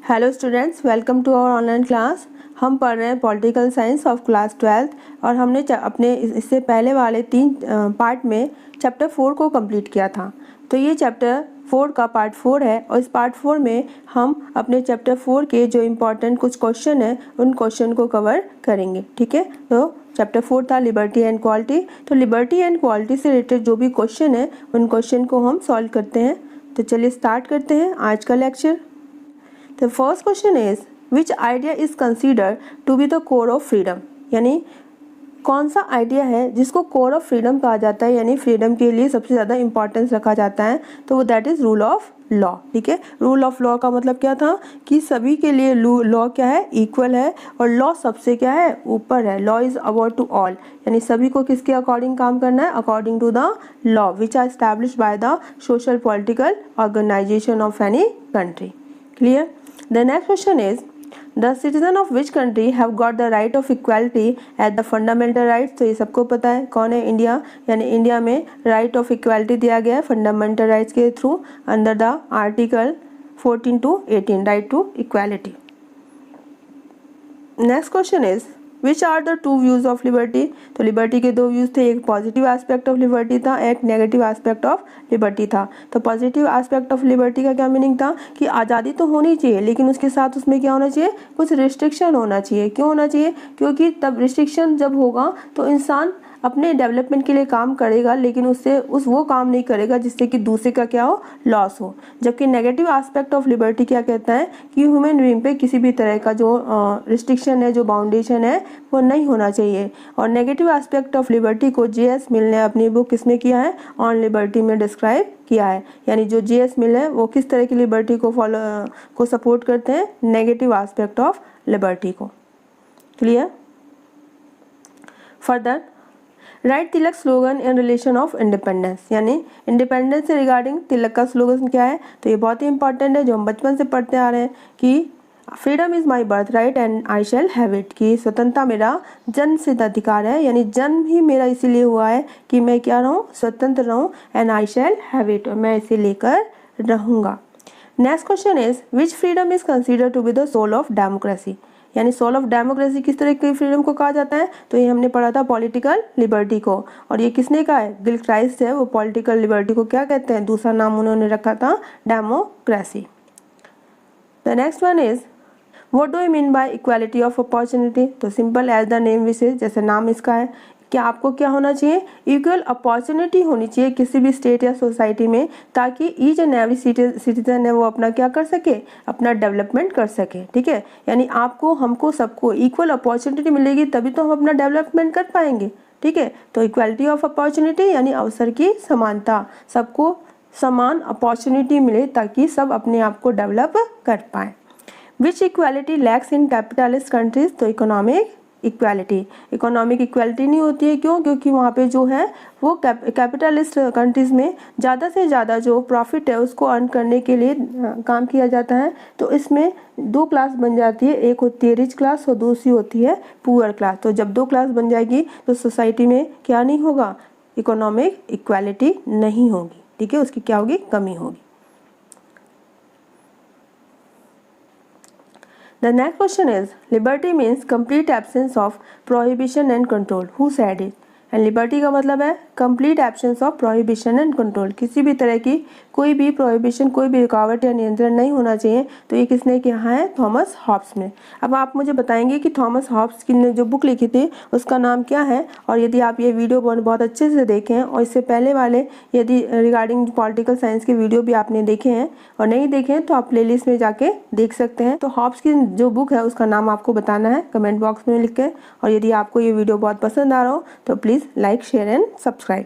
Hello students, welcome to our online class. हम पढ़ रहे हैं political science of class 12th और हमने अपने इससे पहले वाले 3 पार्ट में चैप्टर 4 को कंप्लीट किया था। तो ये चैप्टर 4 का पार्ट 4 है और इस पार्ट 4 में हम अपने चैप्टर 4 के जो इम्पोर्टेंट कुछ क्वेश्चन हैं उन क्वेश्चन को कवर करेंगे। ठीक है, तो चैप्टर 4 था लिबर्टी एंड क्वालिटी। तो लिबर्टी एंड क्वालिटी से रिलेटेड जो भी क्वेश्चन है उन क्वेश्चन को हम सॉल्व करते हैं। तो चलिए स्टार्ट करते हैं आज का lecture. The first question is which idea is considered to be the core of freedom? यानी कौन सा आइडिया है जिसको कोर ऑफ फ्रीडम कहा जाता है, यानी फ्रीडम के लिए सबसे ज़्यादा इंपॉर्टेंस रखा जाता है। तो वो that is rule of law. ठीक है, रूल ऑफ लॉ का मतलब क्या था कि सभी के लिए लॉ क्या है, इक्वल है और लॉ सबसे क्या है, ऊपर है। Law is about to all, यानी सभी को किसके अकॉर्डिंग काम करना है, according to the law which are established by the social political organisation of any country. Clear? The next question is, the citizen of which country have got the right of equality as the fundamental rights? तो ये सबको पता है कौन है, India. यानी India में right of equality दिया गया है फंडामेंटल राइट्स के through under the article 14 to 18 right to equality. Next question is which are the 2 views of liberty? तो लिबर्टी के 2 व्यूज थे, एक पॉजिटिव एस्पेक्ट ऑफ लिबर्टी था, एक नेगेटिव एस्पेक्ट ऑफ लिबर्टी था। तो पॉजिटिव एस्पेक्ट ऑफ लिबर्टी का क्या मीनिंग था कि आज़ादी तो होनी चाहिए लेकिन उसके साथ उसमें क्या होना चाहिए, कुछ रिस्ट्रिक्शन होना चाहिए। क्यों होना चाहिए? क्योंकि तब रिस्ट्रिक्शन जब होगा तो इंसान अपने डेवलपमेंट के लिए काम करेगा लेकिन उससे वो काम नहीं करेगा जिससे कि दूसरे का क्या हो, लॉस हो। जबकि नेगेटिव एस्पेक्ट ऑफ लिबर्टी क्या कहता है कि ह्यूमन बीइंग पे किसी भी तरह का जो रिस्ट्रिक्शन है, जो बाउंडेशन है, वो नहीं होना चाहिए। और नेगेटिव एस्पेक्ट ऑफ लिबर्टी को जे.एस. मिल ने अपनी बुक किसमें किया है, ऑन लिबर्टी में डिस्क्राइब किया है। यानी जो जे.एस. मिल है वो किस तरह की लिबर्टी को सपोर्ट करते हैं, नेगेटिव एस्पेक्ट ऑफ लिबर्टी को। Clear? Further right Tilak slogan in relation of independence, यानी इंडिपेंडेंस से रिगार्डिंग तिलक का स्लोगन क्या है। तो ये बहुत ही इंपॉर्टेंट है, जो हम बचपन से पढ़ते आ रहे हैं कि freedom is my birth right and I shall have it, कि स्वतंत्रता मेरा जन्म सिद्ध अधिकार है, यानी जन्म ही मेरा इसीलिए हुआ है कि मैं क्या रहूँ, स्वतंत्र रहूँ, and I shall have it, मैं इसे लेकर रहूँगा। Next question is which freedom is consider to be the soul of democracy? यानी सोल ऑफ डेमोक्रेसी किस तरह की फ्रीडम को कहा जाता है? तो ये हमने पढ़ा था पॉलिटिकल लिबर्टी को, और ये किसने कहा है, गिलक्राइस्ट है, वो पॉलिटिकल लिबर्टी को क्या कहते हैं, दूसरा नाम उन्होंने रखा था democracy. The next one is what do you mean by equality of opportunity? तो सिंपल एज द नेम विशेष, जैसे नाम इसका है कि आपको क्या होना चाहिए, इक्वल अपॉर्चुनिटी होनी चाहिए किसी भी स्टेट या सोसाइटी में, ताकि ईच एंड एवरी सिटीजन है वो अपना क्या कर सके, अपना डेवलपमेंट कर सके। ठीक है, यानी आपको, हमको, सबको इक्वल अपॉर्चुनिटी मिलेगी तभी तो हम अपना डेवलपमेंट कर पाएंगे। ठीक है, तो इक्वालिटी ऑफ अपॉर्चुनिटी यानी अवसर की समानता, सबको समान अपॉर्चुनिटी मिले ताकि सब अपने आप को डेवलप कर पाए। विच इक्वालिटी लैक्स इन कैपिटलिस्ट कंट्रीज? तो इकोनॉमिक इक्वालिटी, इकोनॉमिक इक्वालिटी नहीं होती है। क्यों? क्योंकि वहाँ पे जो है वो कैपिटलिस्ट कंट्रीज़ में ज़्यादा से ज़्यादा जो प्रॉफिट है उसको अर्न करने के लिए काम किया जाता है। तो इसमें 2 क्लास बन जाती है, एक होती है रिच क्लास और दूसरी होती है पुअर क्लास। तो जब 2 क्लास बन जाएगी तो सोसाइटी में क्या नहीं होगा, इकोनॉमिक इक्वालिटी नहीं होगी। ठीक है, उसकी क्या होगी, कमी होगी। The next question is liberty means complete absence of prohibition and control. Who said it? And liberty का मतलब है complete absence of prohibition and control, किसी भी तरह की कोई भी प्रोहिबिशन, कोई भी रुकावट या नियंत्रण नहीं होना चाहिए। तो ये किसने कहा है, थॉमस हॉब्स ने। अब आप मुझे बताएंगे कि थॉमस हॉब्स की ने जो बुक लिखी थी उसका नाम क्या है, और यदि आप ये वीडियो बहुत अच्छे से देखें और इससे पहले वाले यदि रिगार्डिंग पॉलिटिकल साइंस के वीडियो भी आपने देखे हैं और नहीं देखे हैं तो आप प्लेलिस्ट में जाके देख सकते हैं। तो हॉब्स की जो बुक है उसका नाम आपको बताना है कमेंट बॉक्स में लिख के, और यदि आपको ये वीडियो बहुत पसंद आ रहा हो तो please like, share and subscribe.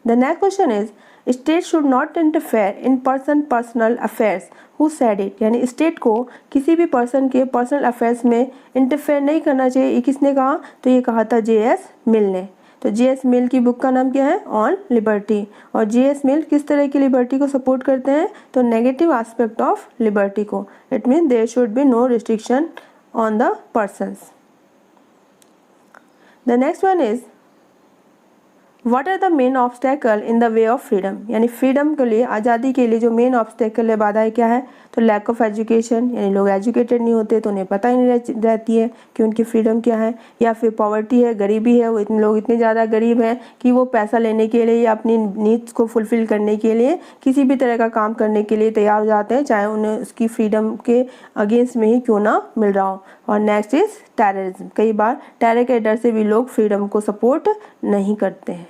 The next question is state should not interfere in personal affairs. Who said it? यानी स्टेट को किसी भी पर्सन के पर्सनल अफेयर्स में इंटरफेयर नहीं करना चाहिए, ये किसने कहा? तो ये कहा था जे.एस. मिल ने। तो जे.एस. मिल की बुक का नाम क्या है, ऑन लिबर्टी। और जे.एस. मिल किस तरह की लिबर्टी को सपोर्ट करते हैं? तो नेगेटिव एस्पेक्ट ऑफ लिबर्टी को। It mean there should be no restriction on the persons. The next one is what are the main obstacle in the way of freedom? यानी freedom के लिए, आज़ादी के लिए जो मेन ऑब्स्टेकल है, बाधाएं क्या है? तो लैक ऑफ एजुकेशन, यानी लोग एजुकेटेड नहीं होते तो उन्हें पता ही नहीं रहती है कि उनकी फ्रीडम क्या है। या फिर पॉवर्टी है, गरीबी है, वो इतने लोग इतने ज़्यादा गरीब हैं कि वो पैसा लेने के लिए या अपनी नीड्स को फुलफ़िल करने के लिए किसी भी तरह का काम करने के लिए तैयार हो जाते हैं, चाहे उन्हें उसकी फ्रीडम के अगेंस्ट में ही क्यों ना मिल रहा हो। और नेक्स्ट इज टेररिज्म, कई बार टेरर के डर से भी लोग फ्रीडम को सपोर्ट नहीं करते हैं।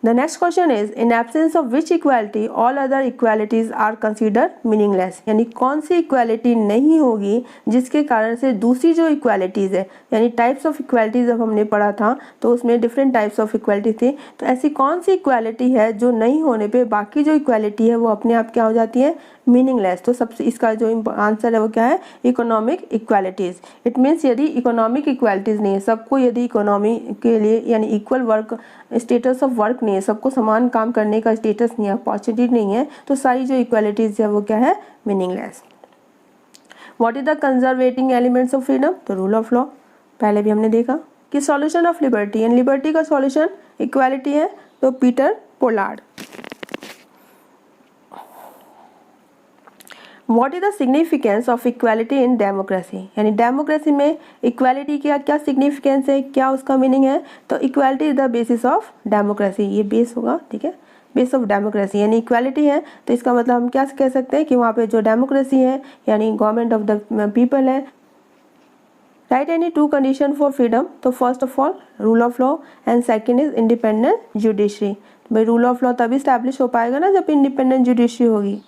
The next question is, in absence of which equality all other equalities are considered meaningless, यानी कौन सी इक्वालिटी नहीं होगी जिसके कारण से दूसरी जो इक्वालिटीज़ है, यानी टाइप्स ऑफ इक्वालिटीज़ जब हमने पढ़ा था तो उसमें डिफरेंट टाइप्स ऑफ इक्वालिटी थी, तो ऐसी कौन सी इक्वालिटी है जो नहीं होने पे बाकी जो इक्वालिटी है वो अपने आप क्या हो जाती है, मीनिंगलेस। तो सबसे इसका जो आंसर है वो क्या है, इकोनॉमिक इक्वालिटीज़। इट मीन्स यदि इकोनॉमिक इक्वालिटीज़ नहीं है, सबको यदि इकोनॉमी के लिए यानी equal work status of work नहीं है, सबको समान काम करने का स्टेटस नहीं है, अपॉर्चुनिटी नहीं है, तो सारी जो इक्वालिटीज़ है वो क्या है, meaningless. What is the conserving elements of freedom, तो रूल ऑफ लॉ, पहले भी हमने देखा कि solution of liberty, and liberty का सॉल्यूशन इक्वालिटी है, तो Peter Pollard. What is the significance of equality in democracy, यानी डेमोक्रेसी में इक्वालिटी का क्या सिग्निफिकेंस है, क्या उसका मीनिंग है, तो equality is the basis of democracy, ये बेस होगा, ठीक है, बेस ऑफ डेमोक्रेसी, यानी इक्वालिटी है तो इसका मतलब हम क्या कह सकते हैं कि वहाँ पे जो डेमोक्रेसी है यानी गवर्नमेंट ऑफ द पीपल है। Right any two condition for freedom, तो first of all rule of law and second is independent judiciary. भाई रूल ऑफ लॉ तभी स्टैब्लिश हो पाएगा ना जब इंडिपेंडेंट जुडिशरी होगी।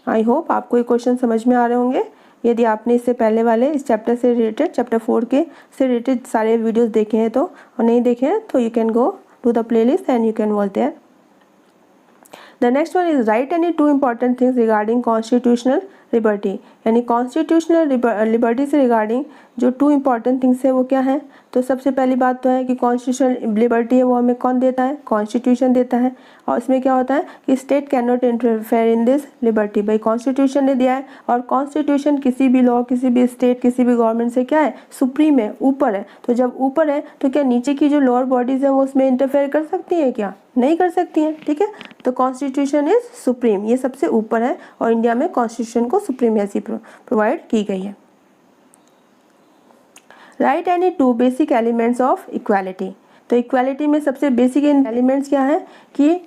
आई होप आपको ये क्वेश्चन समझ में आ रहे होंगे। यदि आपने इससे पहले वाले इस चैप्टर से रिलेटेड चैप्टर 4 के से रिलेटेड सारे वीडियोस देखे हैं तो, और नहीं देखे हैं तो you can go to the playlist and you can watch there. The next one is write any two important things regarding constitutional liberty, यानी कॉन्स्टिट्यूशनल लिबर्टी से रिगार्डिंग जो टू इम्पॉर्टेंट थिंग्स है वो क्या है। तो सबसे पहली बात तो है कि कॉन्स्टिट्यूशनल लिबर्टी है वो हमें कौन देता है, कॉन्स्टिट्यूशन देता है, और इसमें क्या होता है कि state can not interfere in this liberty. भाई कॉन्स्टिट्यूशन ने दिया है और कॉन्स्टिट्यूशन किसी भी लॉ, किसी भी स्टेट, किसी भी गवर्नमेंट से क्या है, सुप्रीम है, ऊपर है। तो जब ऊपर है तो क्या नीचे की जो लोअर बॉडीज है वो उसमें इंटरफेयर कर सकती है क्या, नहीं कर सकती हैं, ठीक है। तो कॉन्स्टिट्यूशन इज सुप्रीम, ये सबसे ऊपर है और इंडिया में कॉन्स्टिट्यूशन को सुप्रीमेसी प्रोवाइड की गई है। Right any to basic elements of equality, तो इक्वालिटी में सबसे बेसिक एलिमेंट्स क्या है कि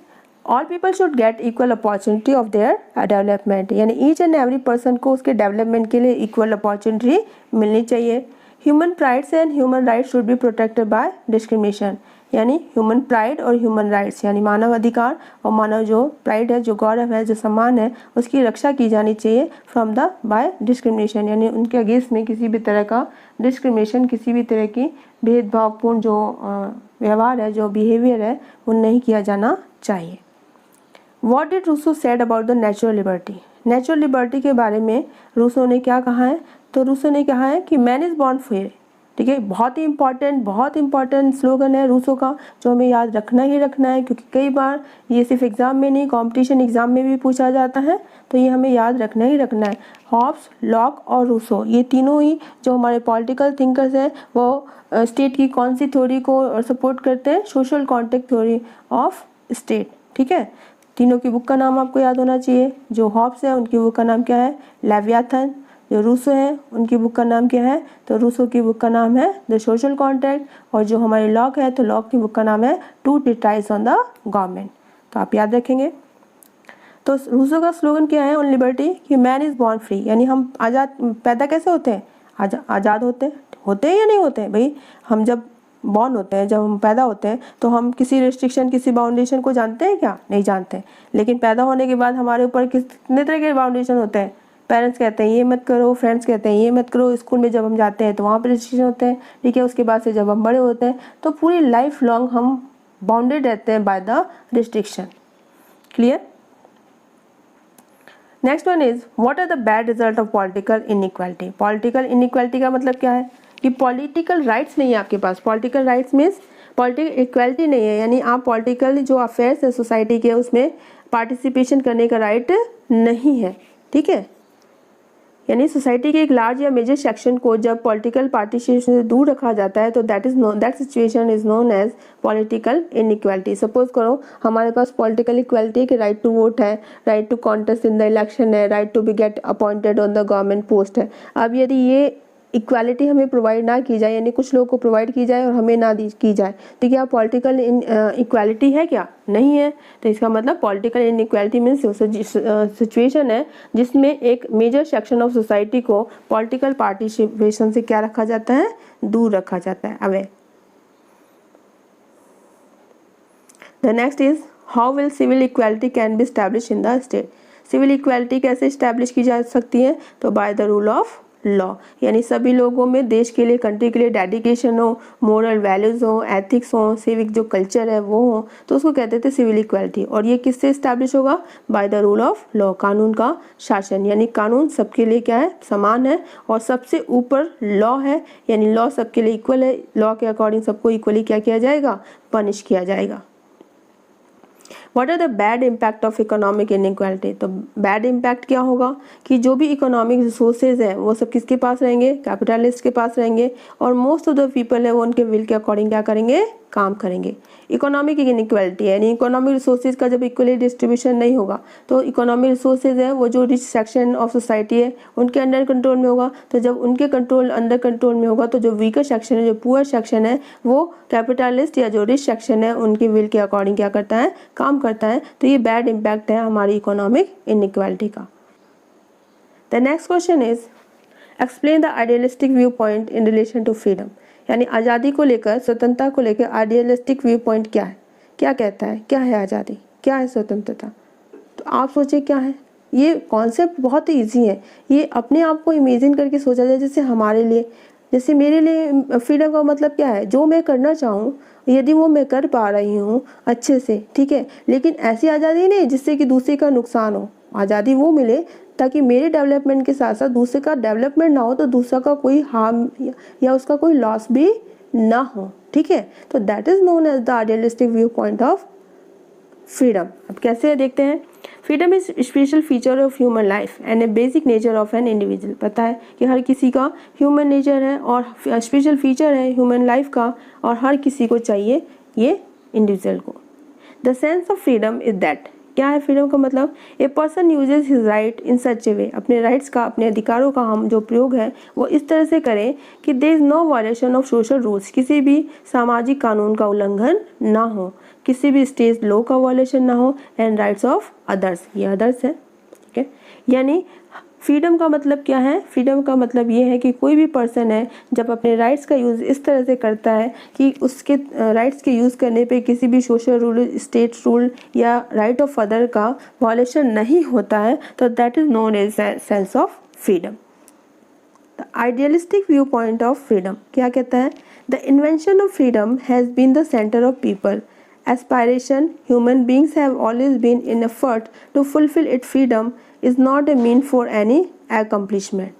all people should get equal opportunity of their development, यानी ईच एंड एवरी पर्सन को उसके डेवलपमेंट के लिए इक्वल अपॉर्चुनिटी मिलनी चाहिए। Human prides and human rights should be protected by discrimination, यानी ह्यूमन प्राइड और ह्यूमन राइट्स यानी मानव अधिकार और मानव जो प्राइड है, जो गौरव है, जो सम्मान है, उसकी रक्षा की जानी चाहिए फ्रॉम द बाय डिस्क्रिमिनेशन, यानी उनके अगेंस्ट में किसी भी तरह का डिस्क्रिमिनेशन, किसी भी तरह की भेदभावपूर्ण जो व्यवहार है, जो बिहेवियर है, वो नहीं किया जाना चाहिए। What did Rousseau said about the natural liberty, natural liberty के बारे में रूसो ने क्या कहा है, तो रूसो ने कहा है कि मैन इज़ बॉर्न फ्री, ठीक है। बहुत ही इंपॉर्टेंट स्लोगन है रूसो का जो हमें याद रखना ही रखना है, क्योंकि कई बार ये सिर्फ एग्ज़ाम में नहीं, कंपटीशन एग्ज़ाम में भी पूछा जाता है, तो ये हमें याद रखना ही रखना है। हॉब्स, लॉक और रूसो, ये तीनों ही जो हमारे पॉलिटिकल थिंकर्स हैं वो स्टेट की कौन सी थ्योरी को सपोर्ट करते हैं, social contract theory of state, ठीक है। तीनों की बुक का नाम आपको याद होना चाहिए। जो हॉब्स है उनकी बुक का नाम क्या है, लेवियाथन। जो रूसो है उनकी बुक का नाम क्या है, तो रूसो की बुक का नाम है द सोशल कॉन्ट्रैक्ट। और जो हमारे लॉक है तो लॉक की बुक का नाम है two treatise on the government, तो आप याद रखेंगे। तो रूसो का स्लोगन क्या है ऑन लिबर्टी कि मैन इज़ बॉर्न फ्री, यानी हम आज़ाद पैदा कैसे होते हैं, आज़ाद होते हैं या नहीं होते हैं। भाई हम जब बॉर्न होते हैं, जब हम पैदा होते हैं तो हम किसी रिस्ट्रिक्शन, किसी बाउंडेशन को जानते हैं क्या, नहीं जानते। लेकिन पैदा होने के बाद हमारे ऊपर कितने तरह के बाउंडेशन होते हैं, पेरेंट्स कहते हैं ये मत करो, फ्रेंड्स कहते हैं ये मत करो, स्कूल में जब हम जाते हैं तो वहाँ पर रिस्ट्रिक्शन होते हैं, ठीक है। उसके बाद से जब हम बड़े होते हैं तो पूरी लाइफ लॉन्ग हम बाउंडेड रहते हैं by the restriction, clear. Next one is what are the bad result of political inequality. Political inequality का मतलब क्या है कि पॉलिटिकल राइट्स नहीं है आपके पास। Political rights means political equality नहीं है, यानी आप पॉलिटिकल जो अफेयर्स है सोसाइटी के उसमें पार्टिसिपेशन करने का राइट नहीं है, ठीक है। यानी सोसाइटी के एक लार्ज या मेजर सेक्शन को जब पॉलिटिकल पार्टिसिपेशन से दूर रखा जाता है तो that situation is known as political inequality. Suppose करो हमारे पास पॉलिटिकल इक्वालिटी के राइट टू वोट है, right to contest in the election है, right to be get appointed on the government post है। अब यदि ये इक्वालिटी हमें प्रोवाइड ना की जाए, यानी कुछ लोगों को प्रोवाइड की जाए और हमें ना की जाए, तो क्या पॉलिटिकल इक्वालिटी है? क्या नहीं है। तो इसका मतलब पॉलिटिकल इनइक्वालिटी मीन्स सिचुएशन है जिसमें एक मेजर सेक्शन ऑफ सोसाइटी को पॉलिटिकल पार्टिसिपेशन से क्या रखा जाता है? दूर रखा जाता है, away. The next is how will civil equality can be establish in the state. Civil equality कैसे इस्टेब्लिश की जा सकती है? तो by the rule of law, यानी सभी लोगों में देश के लिए, कंट्री के लिए डेडिकेशन हो, मोरल वैल्यूज हो, एथिक्स हो, सिविक जो कल्चर है वो हो, तो उसको कहते थे सिविल इक्वालिटी। और ये किससे इस्टेब्लिश होगा? Bye the rule of law, कानून का शासन, यानी कानून सबके लिए क्या है? समान है और सबसे ऊपर लॉ है, यानी लॉ सबके लिए इक्वल है। लॉ के अकॉर्डिंग सबको इक्वली क्या किया जाएगा? पनिश किया जाएगा। What are the bad impact of economic inequality. तो बैड इम्पैक्ट क्या होगा कि जो भी इकोनॉमिक रिसोर्सेज है वो सब किसके पास रहेंगे? कैपिटलिस्ट के पास रहेंगे और मोस्ट ऑफ द पीपल है वो उनके विल के अकॉर्डिंग क्या करेंगे? काम करेंगे। इकोनॉमिक इनइक्वालिटी यानी इकोनॉमिक रिसोर्सेज का जब इक्वली डिस्ट्रीब्यूशन नहीं होगा तो इकोनॉमिक रिसोर्सेज है वो जो रिच सेक्शन ऑफ सोसाइटी है उनके अंडर कंट्रोल में होगा। तो जब उनके अंडर कंट्रोल में होगा तो जो वीकर सेक्शन है, जो पुअर सेक्शन है, वो कैपिटलिस्ट या जो रिच सेक्शन है उनकी विल के अकॉर्डिंग क्या करता है? काम करता है। तो ये बैड इम्पैक्ट है हमारी इकोनॉमिक इनइक्वालिटी का। The next question is explain the idealistic view point in relation to freedom. यानी आज़ादी को लेकर, स्वतंत्रता को लेकर आइडियलिस्टिक व्यू पॉइंट क्या है? क्या कहता है? क्या है आज़ादी? क्या है स्वतंत्रता? तो आप सोचिए क्या है। ये कॉन्सेप्ट बहुत ईजी है। ये अपने आप को इमेजिन करके सोचा जाए। जैसे हमारे लिए, जैसे मेरे लिए फ्रीडम का मतलब क्या है? जो मैं करना चाहूँ यदि वो मैं कर पा रही हूँ अच्छे से, ठीक है, लेकिन ऐसी आज़ादी नहीं जिससे कि दूसरे का नुकसान हो। आज़ादी वो मिले ताकि मेरे डेवलपमेंट के साथ साथ दूसरे का डेवलपमेंट ना हो, तो दूसरा का कोई हार्म या उसका कोई लॉस भी ना हो, ठीक है। तो that is known as the idealistic view point of freedom. अब कैसे देखते हैं? Freedom is special feature of human life and a basic nature of an individual. पता है कि हर किसी का ह्यूमन नेचर है और स्पेशल फीचर है ह्यूमन लाइफ का, और हर किसी को चाहिए ये इंडिविजुअल को। The sense of freedom is that, क्या है फ्रीडम का मतलब? A person uses his right in such a way, अपने राइट्स का, अपने अधिकारों का हम जो प्रयोग है वो इस तरह से करें कि there is no violation of social rules, किसी भी सामाजिक कानून का उल्लंघन ना हो, किसी भी स्टेट लॉ का वायलेशन ना हो, एंड राइट्स ऑफ अदर्स, ये अदर्स है, ठीक है। यानी फ्रीडम का मतलब क्या है? फ्रीडम का मतलब ये है कि कोई भी पर्सन है जब अपने राइट्स का यूज़ इस तरह से करता है कि उसके राइट्स के यूज़ करने पे किसी भी सोशल रूल, स्टेट रूल या राइट ऑफ अदर का वायलेशन नहीं होता है, तो that is known as sense of freedom. The idealistic view point of freedom क्या कहता है? The invention of freedom has been the centre of people aspiration. Human beings have always been in effort to fulfill its freedom is not a mean for any accomplishment.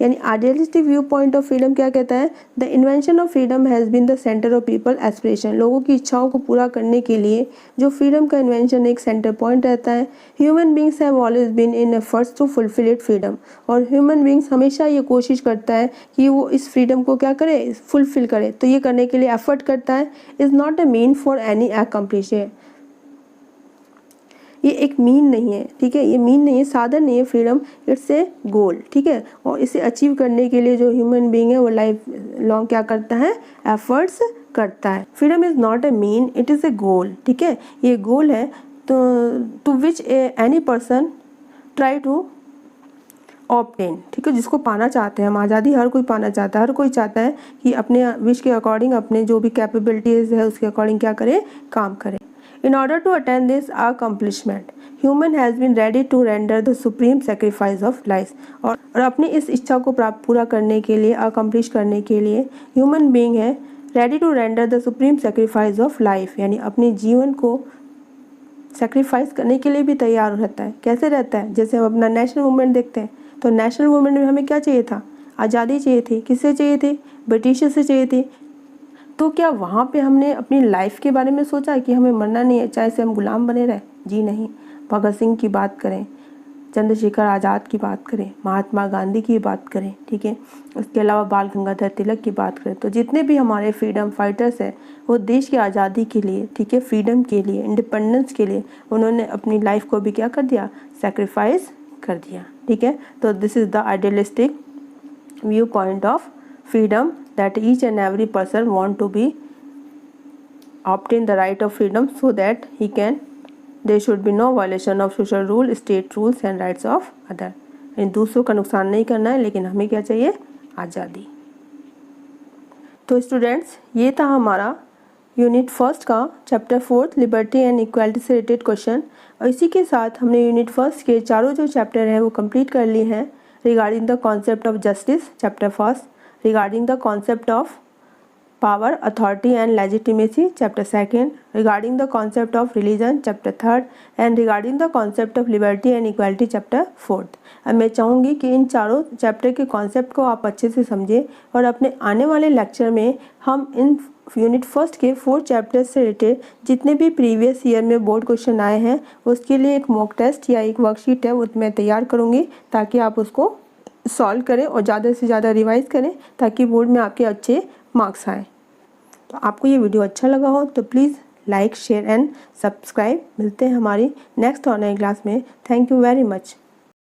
यानी idealistic view point of freedom क्या कहता है? The invention of freedom has been the centre of people aspiration. लोगों की इच्छाओं को पूरा करने के लिए जो फ्रीडम का इन्वेंशन एक सेंटर पॉइंट रहता है। Human beings have always been in efforts to fulfil it freedom, और ह्यूमन बींग्स हमेशा ये कोशिश करता है कि वो इस फ्रीडम को क्या करे? फुलफिल करे। तो ये करने के लिए एफर्ट करता है। Is not a mean for any accomplish, ये एक मीन नहीं है, ठीक है, ये मीन नहीं है, साधन नहीं है फ्रीडम, इट्स ए गोल, ठीक है। और इसे अचीव करने के लिए जो ह्यूमन बीइंग है वो लाइफ लॉन्ग क्या करता है? एफर्ट्स करता है। Freedom is not a mean, it is a goal, ठीक है, ये गोल है तो to which any person try to obtain, ठीक है, जिसको पाना चाहते हैं हम। आज़ादी हर कोई पाना चाहता है, हर कोई चाहता है कि अपने विश के अकॉर्डिंग, अपने जो भी कैपेबिलिटीज़ है उसके अकॉर्डिंग क्या करे? काम करे। In order to attain this accomplishment, human has been ready to render the supreme sacrifice of life. और अपनी इस इच्छा को पूरा करने के लिए, accomplish करने के लिए ह्यूमन बीइंग है ready to render the supreme sacrifice of life, यानी अपने जीवन को सेक्रीफाइस करने के लिए भी तैयार रहता है। कैसे रहता है? जैसे हम अपना नेशनल मूवमेंट देखते हैं, तो नेशनल मूवमेंट में हमें क्या चाहिए था? आज़ादी चाहिए थी। किससे चाहिए थी? ब्रिटिश से चाहिए थी। तो क्या वहाँ पे हमने अपनी लाइफ के बारे में सोचा कि हमें मरना नहीं है चाहे से हम गुलाम बने रहे? जी नहीं। भगत सिंह की बात करें, चंद्रशेखर आज़ाद की बात करें, महात्मा गांधी की बात करें, ठीक है, उसके अलावा बाल गंगाधर तिलक की बात करें, तो जितने भी हमारे फ्रीडम फाइटर्स हैं वो देश की आज़ादी के लिए, ठीक है, फ्रीडम के लिए, इंडिपेंडेंस के लिए उन्होंने अपनी लाइफ को भी क्या कर दिया, सेक्रीफाइस कर दिया, ठीक है। तो this is the idealistic view point of freedom that each and every person want to be obtain the right of freedom so that he can there should be no violation of social rule, state rules and rights of other। इन दूसरों का नुकसान नहीं करना है, लेकिन हमें क्या चाहिए, आज़ादी। तो स्टूडेंट्स ये था हमारा यूनिट फर्स्ट का चैप्टर 4 लिबर्टी एंड इक्वालिटी से रिलेटेड क्वेश्चन। और इसी के साथ हमने यूनिट फर्स्ट के चारों जो चैप्टर हैं वो कंप्लीट कर लिए हैं। Regarding the concept of justice chapter first, regarding the concept of power, authority and legitimacy chapter 2, regarding the concept of religion chapter 3 and regarding the concept of liberty and equality chapter 4। अब मैं चाहूँगी कि इन चारों chapter के concept को आप अच्छे से समझें और अपने आने वाले लेक्चर में हम इन यूनिट फर्स्ट के 4 चैप्टर्स से रिलेटेड जितने भी प्रीवियस ईयर में बोर्ड क्वेश्चन आए हैं उसके लिए एक मॉक टेस्ट या एक वर्कशीट है वो मैं तैयार करूँगी, ताकि आप उसको सॉल्व करें और ज़्यादा से ज़्यादा रिवाइज करें ताकि बोर्ड में आपके अच्छे मार्क्स आएँ। तो आपको ये वीडियो अच्छा लगा हो तो please like, share and subscribe. मिलते हैं हमारी नेक्स्ट ऑनलाइन क्लास में। Thank you very much.